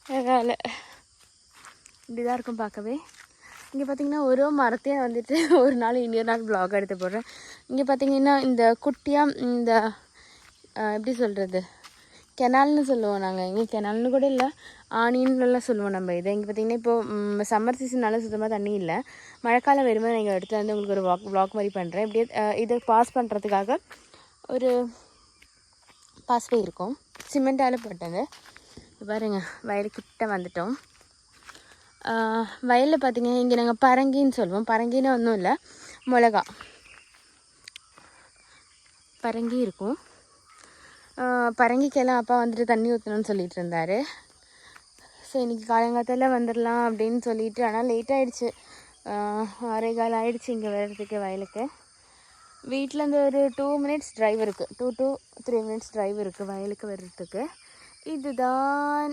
அதனால் இப்படி தான் இருக்கும் பார்க்கவே. இங்கே பார்த்திங்கன்னா ஒரு மரத்தையும் வந்துட்டு ஒரு நாள் இன்னொரு நாள் வ்ளாக் எடுத்து போடுறேன். இங்கே பார்த்திங்கன்னா இந்த குட்டியாக இந்த எப்படி சொல்கிறது, கெனால்னு சொல்லுவோம் நாங்கள். இங்கே கெனால்னு கூட இல்லை, ஆணின்னுலாம் சொல்லுவோம் நம்ம இதை. இங்கே பார்த்திங்கன்னா இப்போது சம்மர் சீசன்னால சுத்தமாக தண்ணி இல்லை. மழைக்காலம் வரும்போது நான் இங்கே எடுத்து வந்து உங்களுக்கு ஒரு வ்ளாக் மாதிரி பண்ணுறேன். இப்படியே இதை பாஸ் பண்ணுறதுக்காக ஒரு பாஸ்வே இருக்கும், சிமெண்டால் போட்டது. பாருங்க வயலுக்கிட்ட வந்துட்டோம். வயலில் பார்த்திங்கன்னா இங்கே நாங்கள் பரங்கின்னு சொல்லுவோம். பரங்கின்னு ஒன்றும் இல்லை, மிளகா பரங்கி இருக்கும். பரங்கிக்கெல்லாம் அப்பா வந்துட்டு தண்ணி ஊற்றணும்னு சொல்லிட்டு இருந்தார். ஸோ இன்றைக்கி காலங்காலத்தில் வந்துடலாம் அப்படின்னு சொல்லிட்டு, ஆனால் லேட் ஆகிடுச்சு, 6:15 ஆகிடுச்சு இங்கே வர்றதுக்கு வயலுக்கு. வீட்டிலேருந்து ஒரு 2 மினிட்ஸ் ட்ரைவ் இருக்குது, 2 to 3 மினிட்ஸ் ட்ரைவ் இருக்குது வயலுக்கு வர்றதுக்கு. இதுதான்